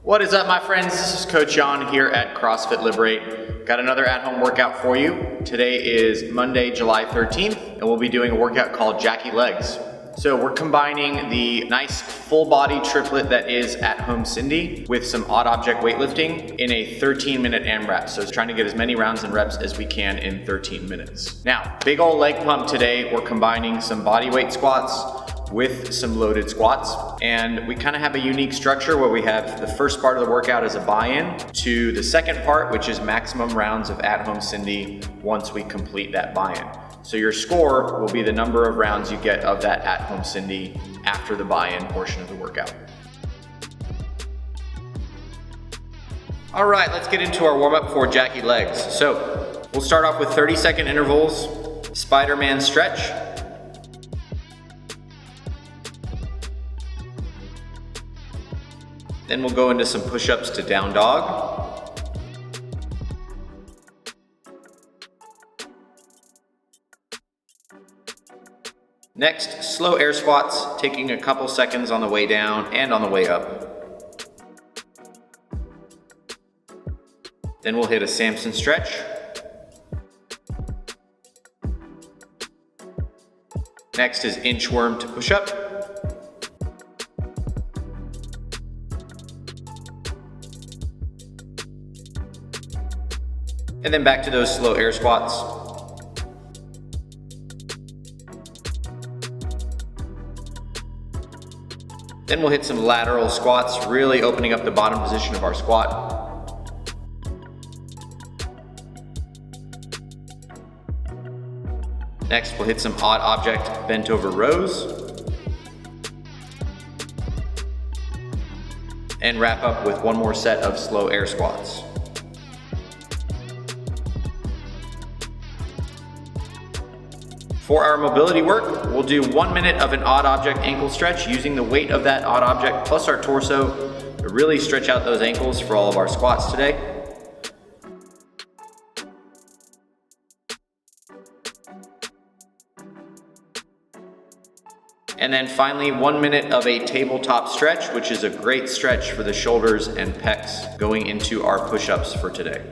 What is up, my friends? This is Coach Jan here at CrossFit Liberate. Got another at-home workout for you. Today is Monday, July 13th, and we'll be doing a workout called Jackie Legs. So we're combining the nice full body triplet that is at home Cindy with some odd object weightlifting in a 13-minute AMRAP. So it's trying to get as many rounds and reps as we can in 13 minutes. Now, big old leg pump today. We're combining some body weight squats with some loaded squats. And we kind of have a unique structure where we have the first part of the workout as a buy-in to the second part, which is maximum rounds of at-home Cindy once we complete that buy-in. So your score will be the number of rounds you get of that at-home Cindy after the buy-in portion of the workout. All right, let's get into our warm-up for Jackie Legs. So we'll start off with 30-second intervals, Spider-Man stretch. Then we'll go into some push-ups to down dog. Next, slow air squats, taking a couple seconds on the way down and on the way up. Then we'll hit a Samson stretch. Next is inchworm to push up. And then back to those slow air squats. Then we'll hit some lateral squats, really opening up the bottom position of our squat. Next, we'll hit some odd object bent over rows. And wrap up with one more set of slow air squats. For our mobility work, we'll do 1 minute of an odd object ankle stretch using the weight of that odd object plus our torso to really stretch out those ankles for all of our squats today. And then finally, 1 minute of a tabletop stretch, which is a great stretch for the shoulders and pecs going into our push-ups for today.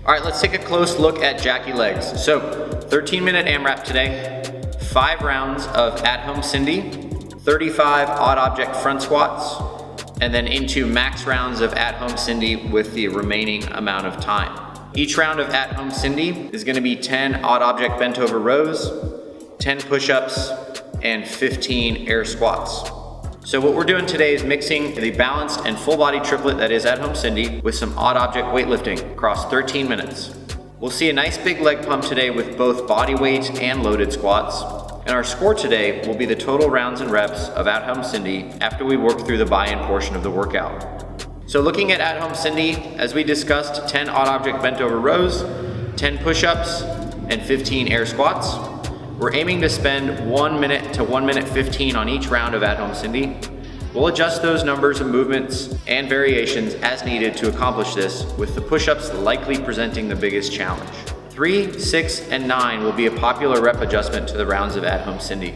All right, let's take a close look at Jackie Legs. So 13-minute AMRAP today, 5 rounds of at-home Cindy, 35 odd object front squats, and then into max rounds of at-home Cindy with the remaining amount of time. Each round of at-home Cindy is gonna be 10 odd object bent over rows, 10 push-ups, and 15 air squats. So what we're doing today is mixing the balanced and full body triplet that is at home Cindy with some odd object weightlifting across 13 minutes. We'll see a nice big leg pump today with both body weight and loaded squats. And our score today will be the total rounds and reps of at home Cindy after we work through the buy-in portion of the workout. So looking at home Cindy, as we discussed, 10 odd object bent over rows, 10 push-ups, and 15 air squats. We're aiming to spend 1 minute to 1 minute 15 on each round of at-home Cindy. We'll adjust those numbers and movements and variations as needed to accomplish this, with the push-ups likely presenting the biggest challenge. 3, 6, and 9 will be a popular rep adjustment to the rounds of at-home Cindy.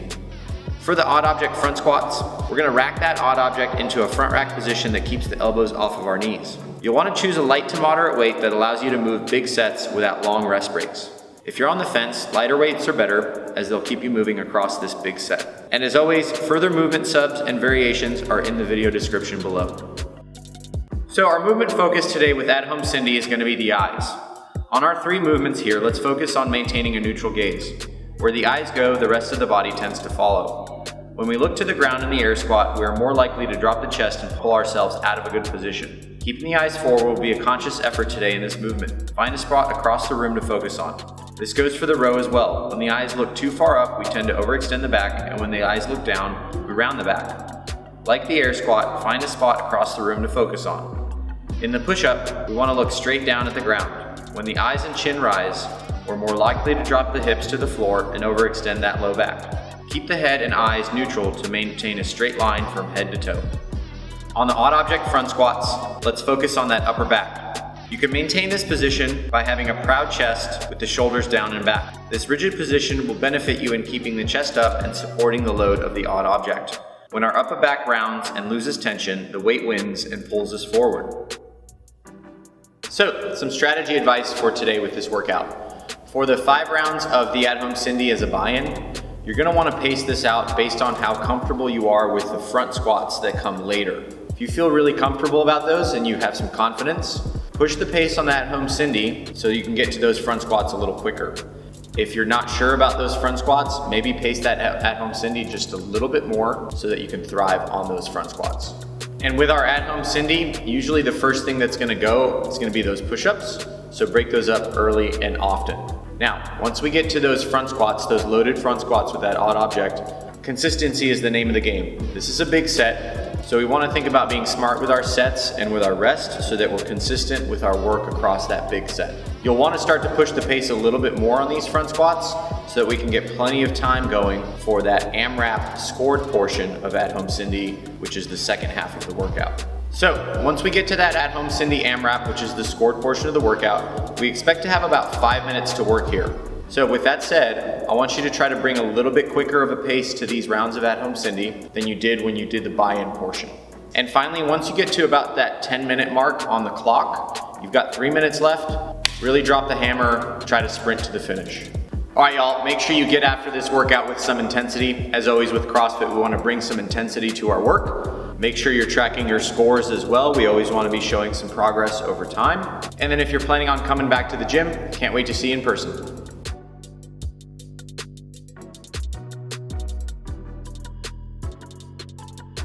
For the odd object front squats, we're gonna rack that odd object into a front rack position that keeps the elbows off of our knees. You'll wanna choose a light to moderate weight that allows you to move big sets without long rest breaks. If you're on the fence, lighter weights are better as they'll keep you moving across this big set. And as always, further movement subs and variations are in the video description below. So our movement focus today with at-home Cindy is going to be the eyes. On our 3 movements here, let's focus on maintaining a neutral gaze. Where the eyes go, the rest of the body tends to follow. When we look to the ground in the air squat, we are more likely to drop the chest and pull ourselves out of a good position. Keeping the eyes forward will be a conscious effort today in this movement. Find a spot across the room to focus on. This goes for the row as well. When the eyes look too far up, we tend to overextend the back, and when the eyes look down, we round the back. Like the air squat, find a spot across the room to focus on. In the push-up, we want to look straight down at the ground. When the eyes and chin rise, we're more likely to drop the hips to the floor and overextend that low back. Keep the head and eyes neutral to maintain a straight line from head to toe. On the odd object front squats, let's focus on that upper back. You can maintain this position by having a proud chest with the shoulders down and back. This rigid position will benefit you in keeping the chest up and supporting the load of the odd object. When our upper back rounds and loses tension, the weight wins and pulls us forward. So, some strategy advice for today with this workout. For the 5 rounds of the at-home Cindy as a buy-in, you're gonna wanna pace this out based on how comfortable you are with the front squats that come later. If you feel really comfortable about those and you have some confidence, push the pace on the at-home Cindy so you can get to those front squats a little quicker. If you're not sure about those front squats, maybe pace that at-home Cindy just a little bit more so that you can thrive on those front squats. And with our at-home Cindy, usually the first thing that's gonna go is gonna be those push-ups, so break those up early and often. Now, once we get to those front squats, those loaded front squats with that odd object, consistency is the name of the game. This is a big set, so we wanna think about being smart with our sets and with our rest so that we're consistent with our work across that big set. You'll wanna start to push the pace a little bit more on these front squats so that we can get plenty of time going for that AMRAP scored portion of at-home Cindy, which is the second half of the workout. So once we get to that at-home Cindy AMRAP, which is the scored portion of the workout, we expect to have about 5 minutes to work here. So with that said, I want you to try to bring a little bit quicker of a pace to these rounds of at-home Cindy than you did when you did the buy-in portion. And finally, once you get to about that 10-minute mark on the clock, you've got 3 minutes left, really drop the hammer, try to sprint to the finish. All right, y'all, make sure you get after this workout with some intensity. As always with CrossFit, we wanna bring some intensity to our work. Make sure you're tracking your scores as well. We always wanna be showing some progress over time. And then if you're planning on coming back to the gym, can't wait to see you in person.